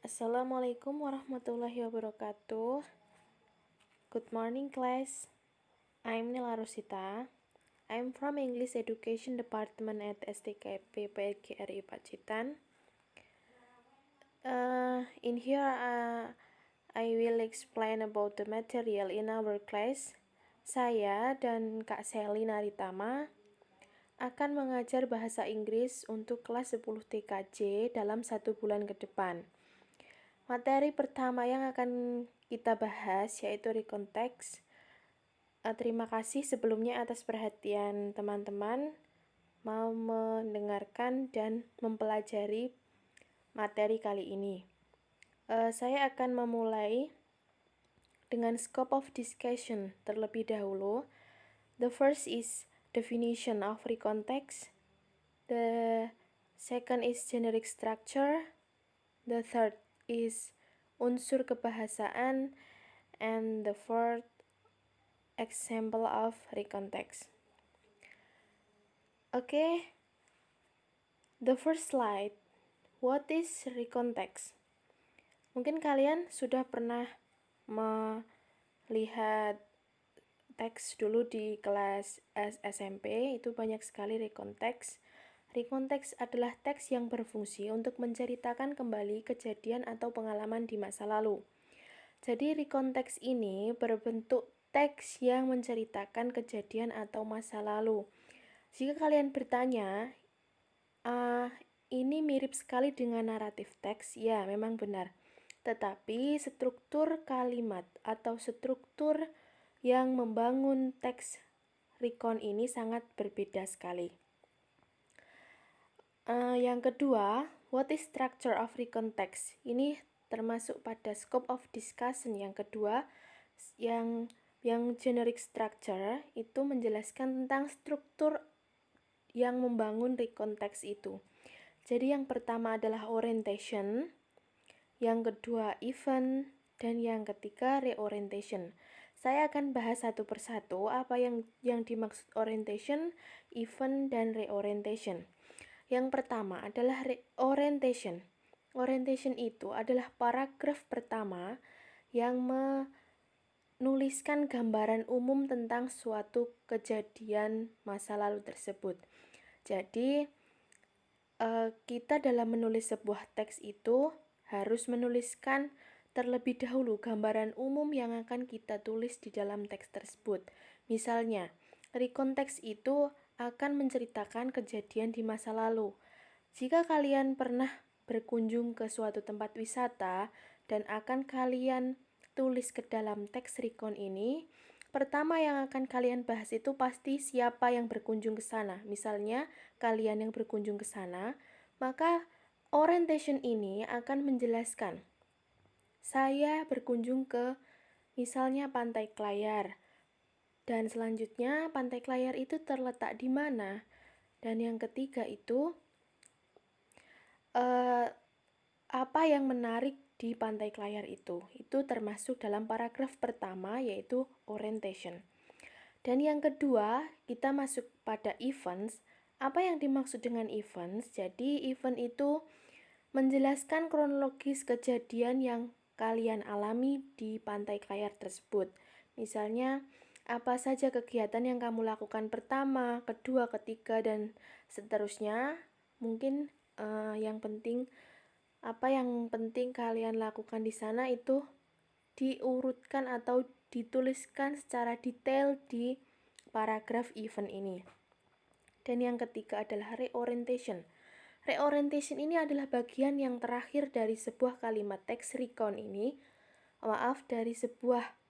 Assalamualaikum warahmatullahi wabarakatuh. Good morning class. I'm Nila Rosita. I'm from English Education Department at STKP PGRI Pacitan. In here I will explain about the material in our class. Saya dan Kak Sally Naritama akan mengajar bahasa Inggris untuk kelas 10 TKJ dalam 1 bulan ke depan. Materi pertama yang akan kita bahas yaitu recontext. Terima kasih sebelumnya atas perhatian teman-teman mau mendengarkan dan mempelajari materi kali ini. Saya akan memulai dengan scope of discussion terlebih dahulu. The first is definition of recontext. The second is generic structure. The third is unsur kebahasaan, and the fourth example of recontext. Okay, the first slide. What is recontext? Mungkin kalian sudah pernah melihat teks dulu di kelas SMP, itu banyak sekali recontext. Recontext adalah teks yang berfungsi untuk menceritakan kembali kejadian atau pengalaman di masa lalu. Jadi recontext ini berbentuk teks yang menceritakan kejadian atau masa lalu. Jika kalian bertanya, ini mirip sekali dengan naratif teks, ya memang benar. Tetapi struktur kalimat atau struktur yang membangun teks recon ini sangat berbeda sekali. Yang kedua, what is structure of recontext? Ini termasuk pada scope of discussion yang kedua, yang generic structure itu menjelaskan tentang struktur yang membangun recontext itu. Jadi yang pertama adalah orientation, yang kedua event, dan yang ketiga reorientation. Saya akan bahas satu persatu apa yang dimaksud orientation, event, dan reorientation. Yang pertama adalah orientation. Orientation itu adalah paragraf pertama yang menuliskan gambaran umum tentang suatu kejadian masa lalu tersebut. Jadi, kita dalam menulis sebuah teks itu harus menuliskan terlebih dahulu gambaran umum yang akan kita tulis di dalam teks tersebut. Misalnya, recontext itu akan menceritakan kejadian di masa lalu. Jika kalian pernah berkunjung ke suatu tempat wisata dan akan kalian tulis ke dalam teks recon ini, pertama yang akan kalian bahas itu pasti siapa yang berkunjung ke sana. Misalnya, kalian yang berkunjung ke sana, maka orientation ini akan menjelaskan, saya berkunjung ke misalnya Pantai Klayar. Dan selanjutnya, Pantai Klayar itu terletak di mana? Dan yang ketiga itu, apa yang menarik di Pantai Klayar itu? Itu termasuk dalam paragraf pertama, yaitu orientation. Dan yang kedua, kita masuk pada events. Apa yang dimaksud dengan events? Jadi, event itu menjelaskan kronologis kejadian yang kalian alami di Pantai Klayar tersebut. Misalnya, apa saja kegiatan yang kamu lakukan pertama, kedua, ketiga, dan seterusnya. Mungkin apa yang penting kalian lakukan di sana itu diurutkan atau dituliskan secara detail di paragraf event ini. Dan yang ketiga adalah reorientation. Reorientation ini adalah bagian yang terakhir dari sebuah kalimat teks recon ini. Dari sebuah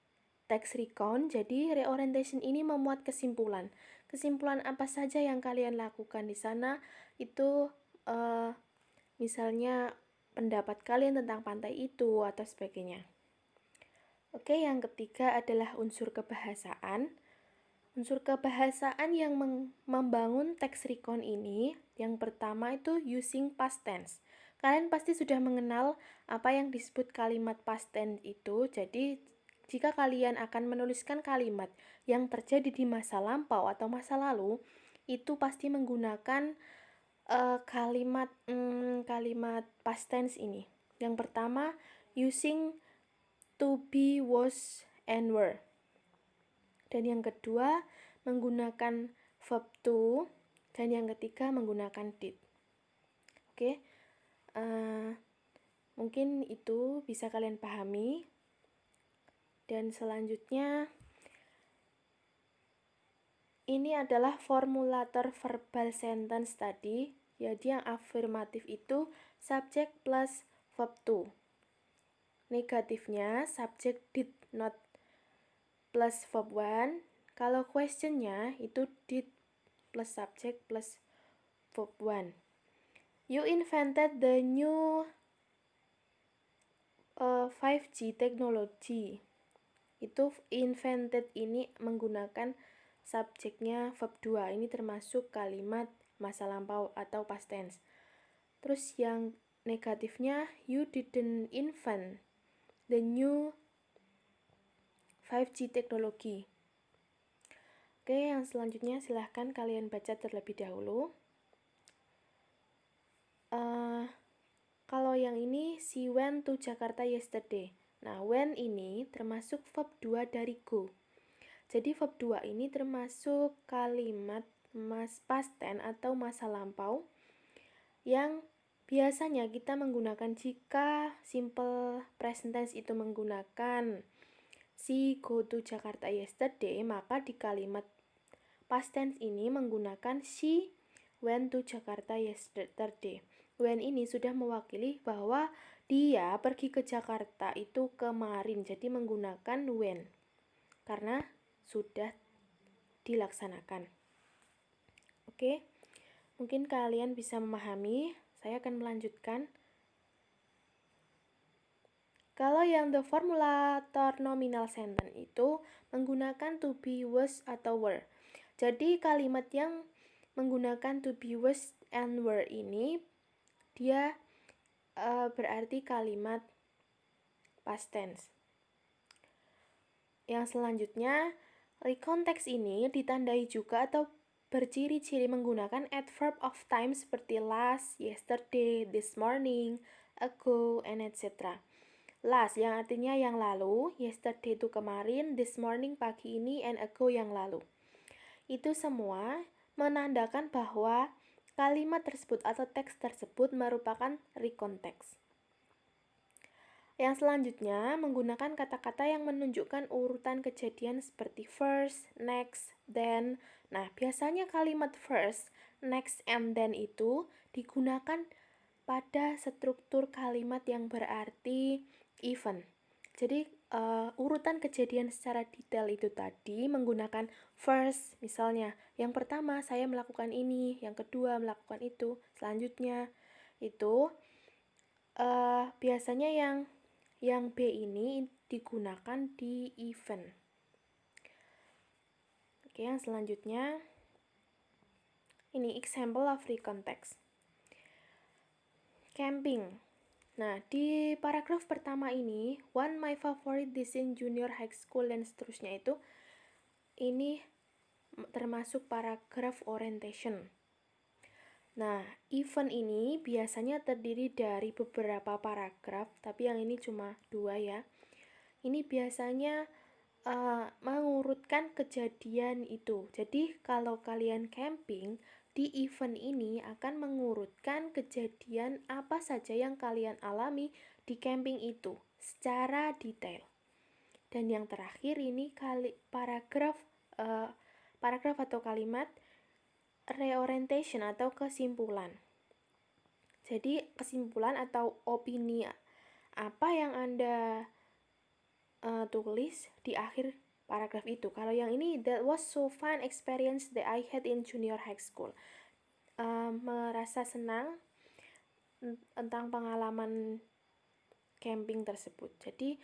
teks recon. Jadi reorientation ini memuat kesimpulan. Kesimpulan apa saja yang kalian lakukan di sana itu misalnya pendapat kalian tentang pantai itu atau sebagainya. Oke, yang ketiga adalah unsur kebahasaan. Unsur kebahasaan yang membangun teks recon ini, yang pertama itu using past tense. Kalian pasti sudah mengenal apa yang disebut kalimat past tense itu. Jadi, jika kalian akan menuliskan kalimat yang terjadi di masa lampau atau masa lalu, itu pasti menggunakan kalimat past tense ini. Yang pertama, using to be, was, and were. Dan yang kedua, menggunakan verb to. Dan yang ketiga, menggunakan did. Oke, mungkin itu bisa kalian pahami. Dan selanjutnya, ini adalah formulator verbal sentence tadi. Jadi yang afirmatif itu subject plus verb to. Negatifnya subject did not plus verb one. Kalau questionnya itu did plus subject plus verb one. You invented the new 5G technology. Itu invented ini menggunakan subjeknya verb 2. Ini termasuk kalimat masa lampau atau past tense. Terus yang negatifnya, you didn't invent the new 5G technology. Oke, yang selanjutnya silahkan kalian baca terlebih dahulu. Kalau yang ini, she went to Jakarta yesterday. Nah, when ini termasuk verb 2 dari go. Jadi verb 2 ini termasuk kalimat past tense atau masa lampau yang biasanya kita menggunakan jika simple present tense itu menggunakan she go to Jakarta yesterday, maka di kalimat past tense ini menggunakan she went to Jakarta yesterday. When ini sudah mewakili bahwa dia pergi ke Jakarta itu kemarin, jadi menggunakan when karena sudah dilaksanakan. Oke, mungkin kalian bisa memahami. Saya akan melanjutkan. Kalau yang the formulator nominal sentence itu menggunakan to be, was, atau were. Jadi kalimat yang menggunakan to be, was, and were ini dia berarti kalimat past tense. Yang selanjutnya, recontext ini ditandai juga atau berciri-ciri menggunakan adverb of time seperti last, yesterday, this morning, ago, and etc. Last yang artinya yang lalu, yesterday itu kemarin, this morning pagi ini, and ago yang lalu. Itu semua menandakan bahwa kalimat tersebut atau teks tersebut merupakan recontext. Yang selanjutnya menggunakan kata-kata yang menunjukkan urutan kejadian seperti first, next, then. Nah, biasanya kalimat first, next, and then itu digunakan pada struktur kalimat yang berarti event. Jadi urutan kejadian secara detail itu tadi menggunakan first, misalnya yang pertama saya melakukan ini, yang kedua melakukan itu, selanjutnya itu biasanya yang B ini digunakan di event. Oke, yang selanjutnya ini example of recontext. Camping. Nah, di paragraf pertama ini, one my favorite dish in junior high school dan seterusnya itu, ini termasuk paragraf orientation. Nah, event ini biasanya terdiri dari beberapa paragraf, tapi yang ini cuma 2 ya. Ini biasanya mengurutkan kejadian itu. Jadi, kalau kalian camping, di event ini akan mengurutkan kejadian apa saja yang kalian alami di camping itu secara detail. Dan yang terakhir ini paragraf atau kalimat reorientation atau kesimpulan. Jadi kesimpulan atau opini apa yang Anda tulis di akhir paragraf itu. Kalau yang ini, that was so fun experience that I had in junior high school. Merasa senang tentang pengalaman camping tersebut. Jadi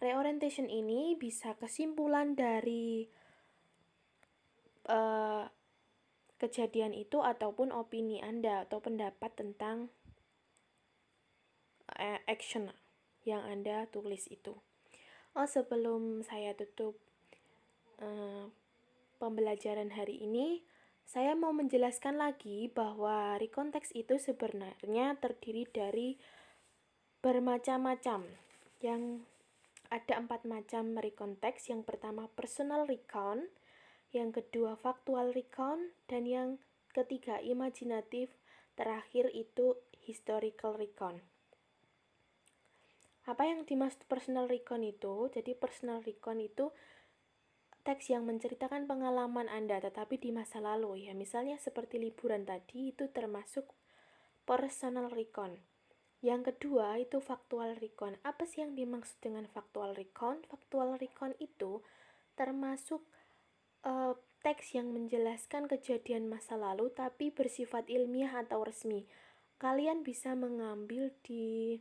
reorientation ini bisa kesimpulan dari kejadian itu ataupun opini Anda atau pendapat tentang action yang Anda tulis itu. Sebelum saya tutup pembelajaran hari ini, saya mau menjelaskan lagi bahwa recontext itu sebenarnya terdiri dari bermacam-macam. Yang ada 4 macam recount teks. Yang pertama personal recount, yang kedua factual recount, dan yang ketiga imaginatif, terakhir itu historical recount. Apa yang dimaksud personal recount itu? Jadi personal recount itu teks yang menceritakan pengalaman Anda tetapi di masa lalu ya. Misalnya seperti liburan tadi, itu termasuk personal recount. Yang kedua itu factual recount. Apa sih yang dimaksud dengan factual recount? Factual recount itu termasuk teks yang menjelaskan kejadian masa lalu tapi bersifat ilmiah atau resmi. Kalian bisa mengambil di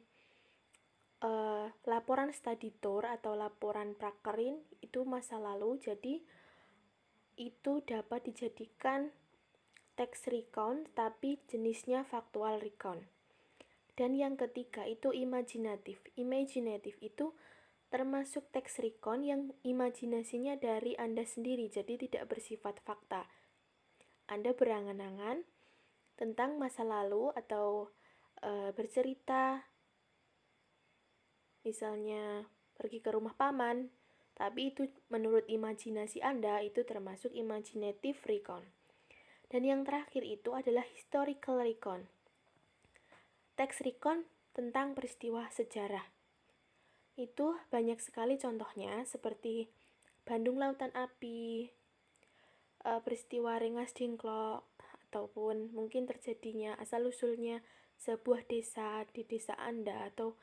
laporan study tour atau laporan prakerin itu masa lalu, jadi itu dapat dijadikan teks recount tapi jenisnya factual recount. Dan yang ketiga itu imaginatif. Imaginatif itu termasuk teks recount yang imajinasinya dari Anda sendiri, jadi tidak bersifat fakta. Anda berangan-angan tentang masa lalu atau bercerita misalnya pergi ke rumah paman, tapi itu menurut imajinasi Anda, itu termasuk imaginative recount. Dan yang terakhir itu adalah historical recount. Teks recount tentang peristiwa sejarah. Itu banyak sekali contohnya seperti Bandung Lautan Api, peristiwa Rengas Dengklok, ataupun mungkin terjadinya asal-usulnya sebuah desa di desa Anda, atau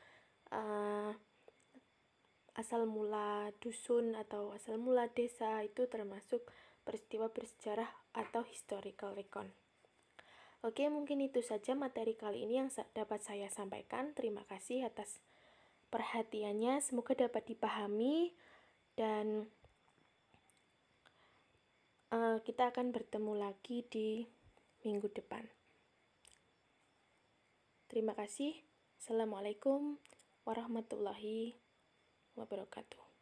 asal mula dusun atau asal mula desa, itu termasuk peristiwa bersejarah atau historical recount. Oke, mungkin itu saja materi kali ini yang dapat saya sampaikan. Terima kasih atas perhatiannya, semoga dapat dipahami, dan kita akan bertemu lagi di minggu depan. Terima kasih. Assalamualaikum warahmatullahi wabarakatuh.